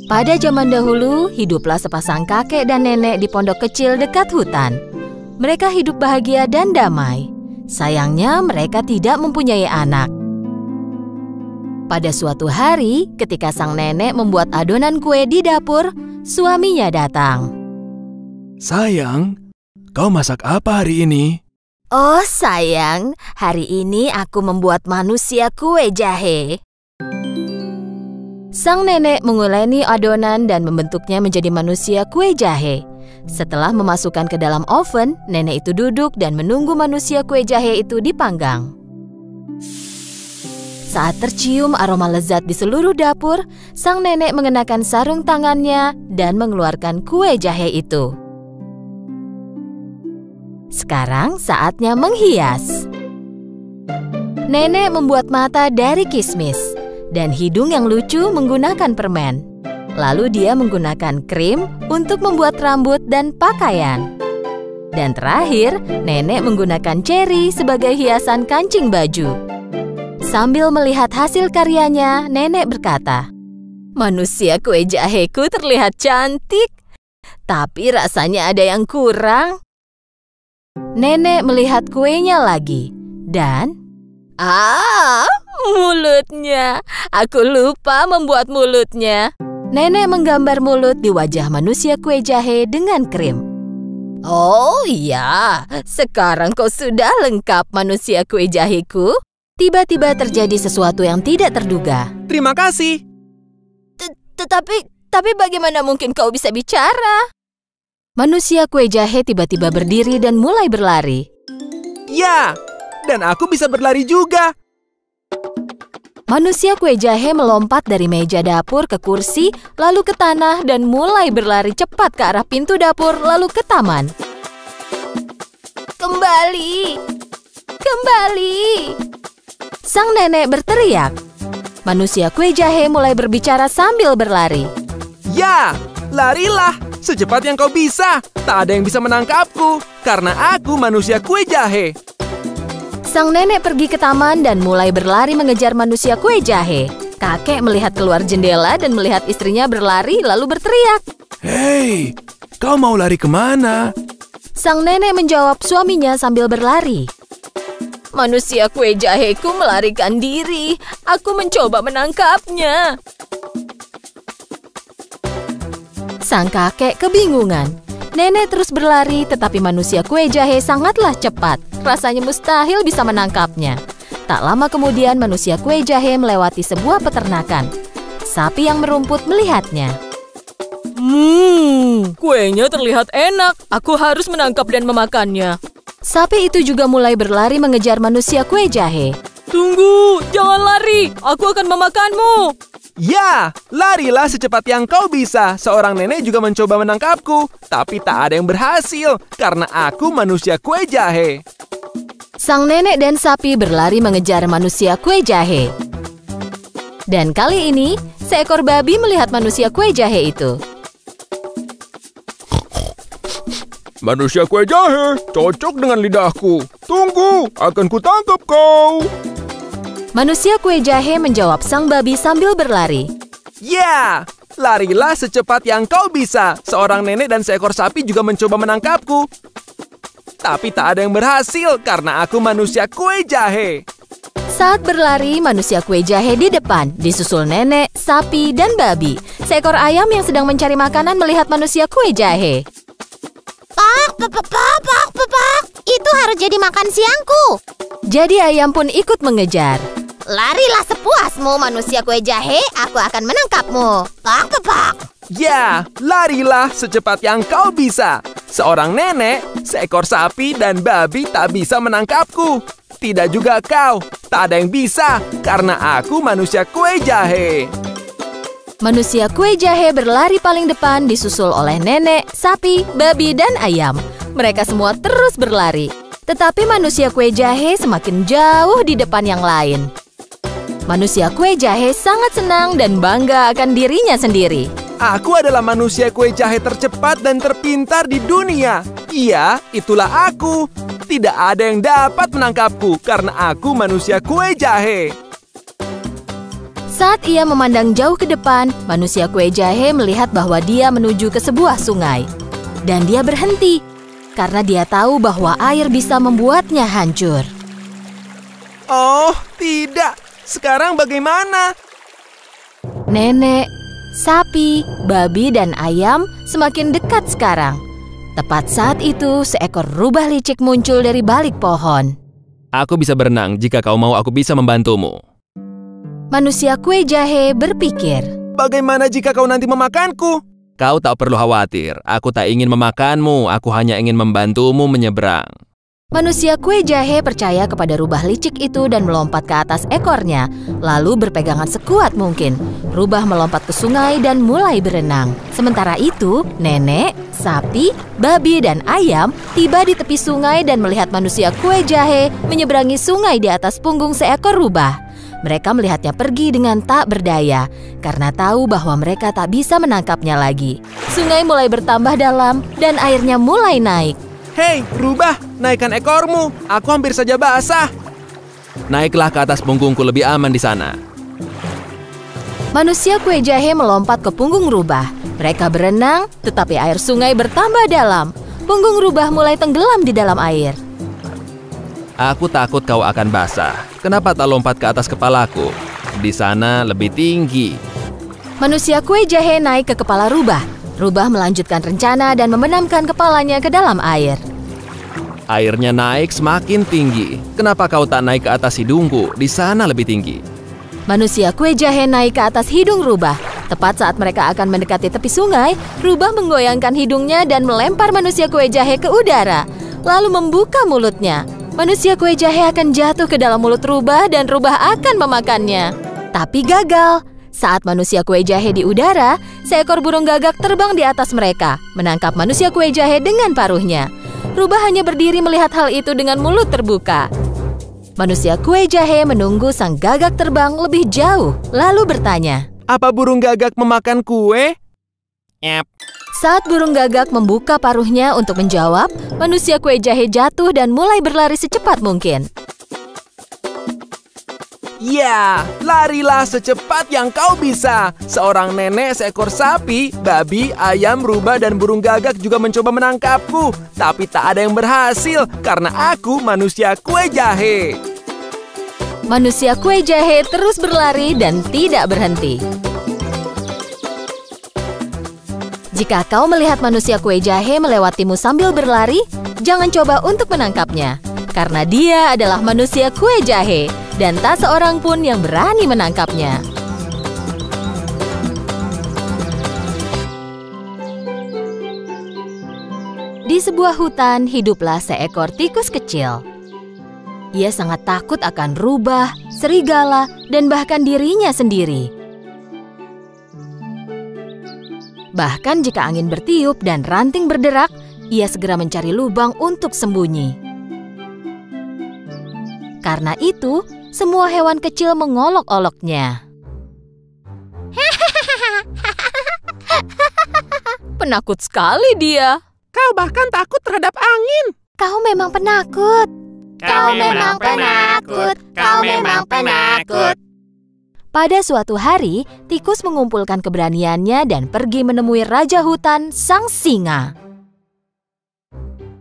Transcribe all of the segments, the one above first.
Pada zaman dahulu, hiduplah sepasang kakek dan nenek di pondok kecil dekat hutan. Mereka hidup bahagia dan damai. Sayangnya, mereka tidak mempunyai anak. Pada suatu hari, ketika sang nenek membuat adonan kue di dapur, suaminya datang. Sayang, kau masak apa hari ini? Oh sayang, hari ini aku membuat manusia kue jahe. Sang nenek menguleni adonan dan membentuknya menjadi manusia kue jahe. Setelah memasukkan ke dalam oven, nenek itu duduk dan menunggu manusia kue jahe itu dipanggang. Saat tercium aroma lezat di seluruh dapur, sang nenek mengenakan sarung tangannya dan mengeluarkan kue jahe itu. Sekarang saatnya menghias. Nenek membuat mata dari kismis dan hidung yang lucu menggunakan permen. Lalu dia menggunakan krim untuk membuat rambut dan pakaian. Dan terakhir, nenek menggunakan ceri sebagai hiasan kancing baju. Sambil melihat hasil karyanya, nenek berkata, "Manusia kue jaheku terlihat cantik, tapi rasanya ada yang kurang." Nenek melihat kuenya lagi dan mulutnya. Aku lupa membuat mulutnya. Nenek menggambar mulut di wajah manusia kue jahe dengan krim. Oh iya, sekarang kau sudah lengkap manusia kue jaheku. Tiba-tiba terjadi sesuatu yang tidak terduga. Terima kasih. Tapi bagaimana mungkin kau bisa bicara? Manusia kue jahe tiba-tiba berdiri dan mulai berlari. Ya, dan aku bisa berlari juga. Manusia kue jahe melompat dari meja dapur ke kursi, lalu ke tanah dan mulai berlari cepat ke arah pintu dapur, lalu ke taman. Kembali! Kembali! Sang nenek berteriak. Manusia kue jahe mulai berbicara sambil berlari. Ya, larilah secepat yang kau bisa. Tak ada yang bisa menangkapku, karena aku manusia kue jahe. Sang nenek pergi ke taman dan mulai berlari mengejar manusia kue jahe. Kakek melihat keluar jendela dan melihat istrinya berlari lalu berteriak. Hei, kau mau lari kemana? Sang nenek menjawab suaminya sambil berlari. Manusia kue jaheku melarikan diri. Aku mencoba menangkapnya. Sang kakek kebingungan. Nenek terus berlari, tetapi manusia kue jahe sangatlah cepat. Rasanya mustahil bisa menangkapnya. Tak lama kemudian manusia kue jahe melewati sebuah peternakan. Sapi yang merumput melihatnya. Kuenya terlihat enak. Aku harus menangkap dan memakannya. Sapi itu juga mulai berlari mengejar manusia kue jahe. Tunggu, jangan lari. Aku akan memakanmu. Ya, larilah secepat yang kau bisa. Seorang nenek juga mencoba menangkapku, tapi tak ada yang berhasil karena aku manusia kue jahe. Sang nenek dan sapi berlari mengejar manusia kue jahe. Dan kali ini, seekor babi melihat manusia kue jahe itu. Manusia kue jahe, cocok dengan lidahku. Tunggu, akan kutangkap kau. Manusia kue jahe menjawab sang babi sambil berlari. Ya, larilah secepat yang kau bisa. Seorang nenek dan seekor sapi juga mencoba menangkapku. Tapi tak ada yang berhasil karena aku manusia kue jahe. Saat berlari, manusia kue jahe di depan, disusul nenek, sapi, dan babi. Seekor ayam yang sedang mencari makanan melihat manusia kue jahe. Pak, itu harus jadi makan siangku. Jadi ayam pun ikut mengejar. Larilah sepuasmu, manusia kue jahe. Aku akan menangkapmu. Pak. Ya, larilah secepat yang kau bisa. Seorang nenek, seekor sapi, dan babi tak bisa menangkapku. Tidak juga kau. Tak ada yang bisa, karena aku manusia kue jahe. Manusia kue jahe berlari paling depan disusul oleh nenek, sapi, babi, dan ayam. Mereka semua terus berlari. Tetapi manusia kue jahe semakin jauh di depan yang lain. Manusia kue jahe sangat senang dan bangga akan dirinya sendiri. Aku adalah manusia kue jahe tercepat dan terpintar di dunia. Iya, itulah aku. Tidak ada yang dapat menangkapku karena aku manusia kue jahe. Saat ia memandang jauh ke depan, manusia kue jahe melihat bahwa dia menuju ke sebuah sungai. Dan dia berhenti, karena dia tahu bahwa air bisa membuatnya hancur. Oh, tidak. Sekarang bagaimana? Nenek, sapi, babi, dan ayam semakin dekat sekarang. Tepat saat itu, seekor rubah licik muncul dari balik pohon. Aku bisa berenang. Jika kau mau, aku bisa membantumu. Manusia kue jahe berpikir. Bagaimana jika kau nanti memakanku? Kau tak perlu khawatir. Aku tak ingin memakanmu. Aku hanya ingin membantumu menyeberang. Manusia kue jahe percaya kepada rubah licik itu dan melompat ke atas ekornya, lalu berpegangan sekuat mungkin. Rubah melompat ke sungai dan mulai berenang. Sementara itu, nenek, sapi, babi, dan ayam tiba di tepi sungai dan melihat manusia kue jahe menyeberangi sungai di atas punggung seekor rubah. Mereka melihatnya pergi dengan tak berdaya, karena tahu bahwa mereka tak bisa menangkapnya lagi. Sungai mulai bertambah dalam dan airnya mulai naik. Hei, rubah, naikkan ekormu. Aku hampir saja basah. Naiklah ke atas punggungku, lebih aman di sana. Manusia kue jahe melompat ke punggung rubah. Mereka berenang, tetapi air sungai bertambah dalam. Punggung rubah mulai tenggelam di dalam air. Aku takut kau akan basah. Kenapa tak lompat ke atas kepalaku? Di sana lebih tinggi. Manusia kue jahe naik ke kepala rubah. Rubah melanjutkan rencana dan membenamkan kepalanya ke dalam air. Airnya naik semakin tinggi. Kenapa kau tak naik ke atas hidungku? Di sana lebih tinggi. Manusia kue jahe naik ke atas hidung rubah. Tepat saat mereka akan mendekati tepi sungai, rubah menggoyangkan hidungnya dan melempar manusia kue jahe ke udara, lalu membuka mulutnya. Manusia kue jahe akan jatuh ke dalam mulut rubah dan rubah akan memakannya. Tapi gagal. Saat manusia kue jahe di udara, seekor burung gagak terbang di atas mereka, menangkap manusia kue jahe dengan paruhnya. Rubah hanya berdiri melihat hal itu dengan mulut terbuka. Manusia kue jahe menunggu sang gagak terbang lebih jauh, lalu bertanya, "Apa burung gagak memakan kue?" Saat burung gagak membuka paruhnya untuk menjawab, manusia kue jahe jatuh dan mulai berlari secepat mungkin. Ya, larilah secepat yang kau bisa. Seorang nenek, seekor sapi, babi, ayam, rubah, dan burung gagak juga mencoba menangkapku. Tapi tak ada yang berhasil karena aku manusia kue jahe. Manusia kue jahe terus berlari dan tidak berhenti. Jika kau melihat manusia kue jahe melewatimu sambil berlari, jangan coba untuk menangkapnya. Karena dia adalah manusia kue jahe, dan tak seorang pun yang berani menangkapnya. Di sebuah hutan, hiduplah seekor tikus kecil. Ia sangat takut akan rubah, serigala, dan bahkan dirinya sendiri. Bahkan jika angin bertiup dan ranting berderak, ia segera mencari lubang untuk sembunyi. Karena itu, semua hewan kecil mengolok-oloknya. Penakut sekali dia. Kau bahkan takut terhadap angin. Kau memang penakut. Kau memang penakut. Kau memang penakut. Pada suatu hari, tikus mengumpulkan keberaniannya dan pergi menemui raja hutan, sang singa.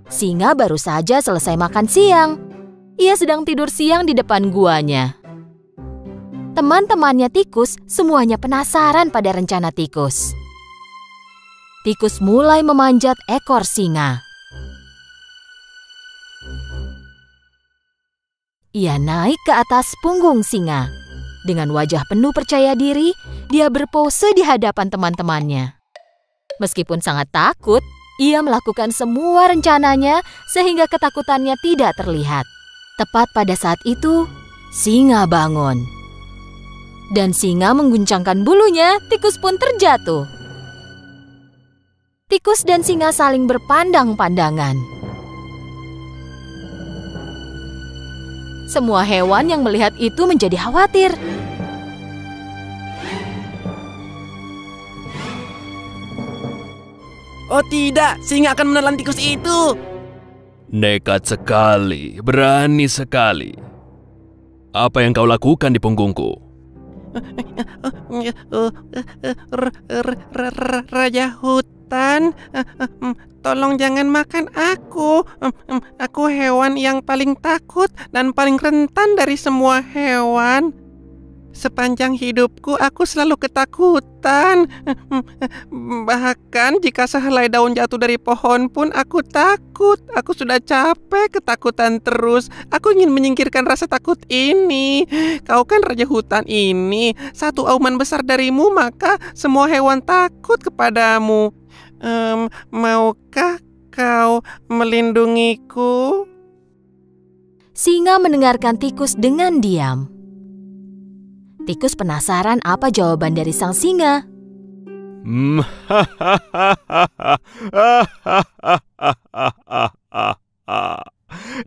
Singa baru saja selesai makan siang. Ia sedang tidur siang di depan guanya. Teman-temannya tikus semuanya penasaran pada rencana tikus. Tikus mulai memanjat ekor singa. Ia naik ke atas punggung singa. Dengan wajah penuh percaya diri, dia berpose di hadapan teman-temannya. Meskipun sangat takut, ia melakukan semua rencananya sehingga ketakutannya tidak terlihat. Tepat pada saat itu, singa bangun. Dan singa mengguncangkan bulunya, tikus pun terjatuh. Tikus dan singa saling berpandang-pandangan. Semua hewan yang melihat itu menjadi khawatir. Oh tidak, singa akan menelan tikus itu. Nekat sekali, berani sekali. Apa yang kau lakukan di punggungku? Raja hutan, tolong jangan makan aku. Aku hewan yang paling takut dan paling rentan dari semua hewan. Sepanjang hidupku aku selalu ketakutan. Bahkan jika sehelai daun jatuh dari pohon pun aku takut. Aku sudah capek ketakutan terus. Aku ingin menyingkirkan rasa takut ini. Kau kan raja hutan ini. Satu auman besar darimu maka semua hewan takut kepadamu. Maukah kau melindungiku? Singa mendengarkan tikus dengan diam. Tikus penasaran apa jawaban dari sang singa.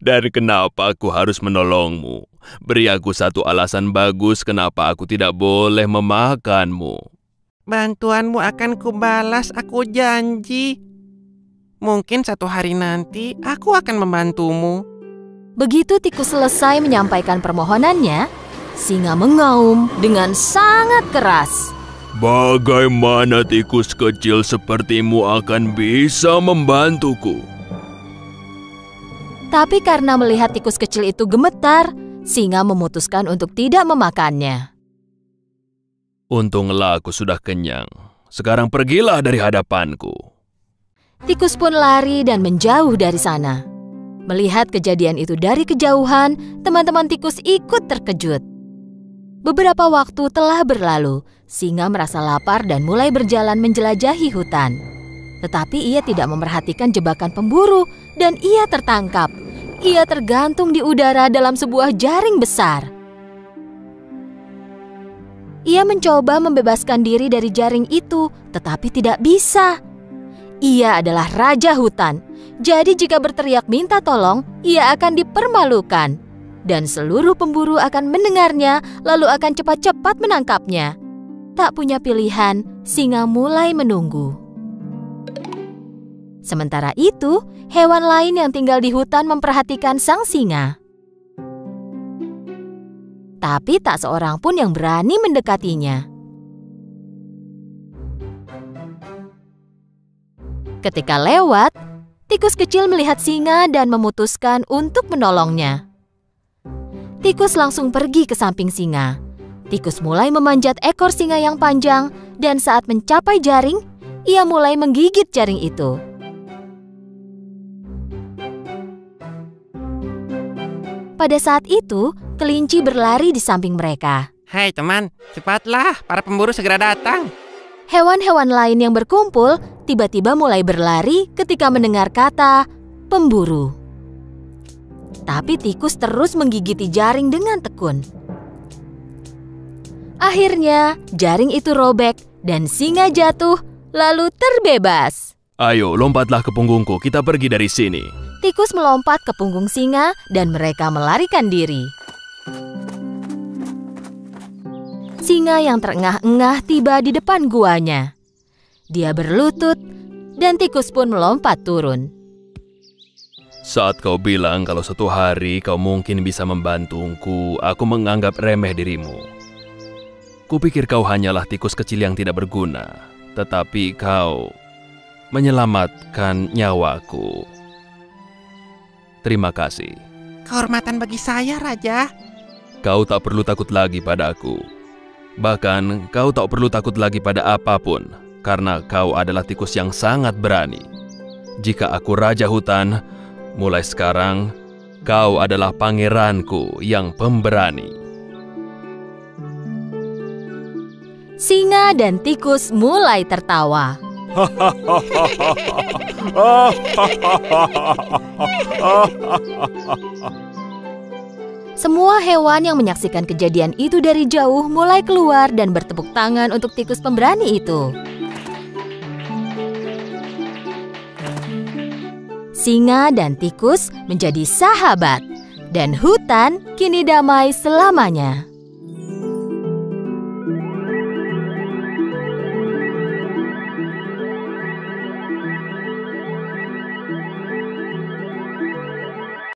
Dan kenapa aku harus menolongmu? Beri aku satu alasan bagus kenapa aku tidak boleh memakanmu. Bantuanmu akan kubalas, aku janji. Mungkin satu hari nanti aku akan membantumu. Begitu tikus selesai menyampaikan permohonannya, singa mengaum dengan sangat keras. Bagaimana tikus kecil sepertimu akan bisa membantuku? Tapi karena melihat tikus kecil itu gemetar, singa memutuskan untuk tidak memakannya. Untunglah aku sudah kenyang. Sekarang pergilah dari hadapanku. Tikus pun lari dan menjauh dari sana. Melihat kejadian itu dari kejauhan, teman-teman tikus ikut terkejut. Beberapa waktu telah berlalu, singa merasa lapar dan mulai berjalan menjelajahi hutan. Tetapi ia tidak memperhatikan jebakan pemburu dan ia tertangkap. Ia tergantung di udara dalam sebuah jaring besar. Ia mencoba membebaskan diri dari jaring itu, tetapi tidak bisa. Ia adalah raja hutan, jadi jika berteriak minta tolong, ia akan dipermalukan. Dan seluruh pemburu akan mendengarnya, lalu akan cepat-cepat menangkapnya. Tak punya pilihan, singa mulai menunggu. Sementara itu, hewan lain yang tinggal di hutan memperhatikan sang singa. Tapi tak seorang pun yang berani mendekatinya. Ketika lewat, tikus kecil melihat singa dan memutuskan untuk menolongnya. Tikus langsung pergi ke samping singa. Tikus mulai memanjat ekor singa yang panjang dan saat mencapai jaring, ia mulai menggigit jaring itu. Pada saat itu, kelinci berlari di samping mereka. Hai teman, cepatlah, para pemburu segera datang. Hewan-hewan lain yang berkumpul tiba-tiba mulai berlari ketika mendengar kata pemburu. Tapi tikus terus menggigiti jaring dengan tekun. Akhirnya, jaring itu robek dan singa jatuh lalu terbebas. Ayo, lompatlah ke punggungku, kita pergi dari sini. Tikus melompat ke punggung singa dan mereka melarikan diri. Singa yang terengah-engah tiba di depan guanya. Dia berlutut dan tikus pun melompat turun. Saat kau bilang kalau suatu hari kau mungkin bisa membantuku, aku menganggap remeh dirimu. Kupikir kau hanyalah tikus kecil yang tidak berguna, tetapi kau menyelamatkan nyawaku. Terima kasih. Kehormatan bagi saya, Raja. Kau tak perlu takut lagi padaku. Bahkan kau tak perlu takut lagi pada apapun, karena kau adalah tikus yang sangat berani. Jika aku raja hutan, mulai sekarang kau adalah pangeranku yang pemberani. Singa dan tikus mulai tertawa. Semua hewan yang menyaksikan kejadian itu dari jauh mulai keluar dan bertepuk tangan untuk tikus pemberani itu. Singa dan tikus menjadi sahabat, dan hutan kini damai selamanya.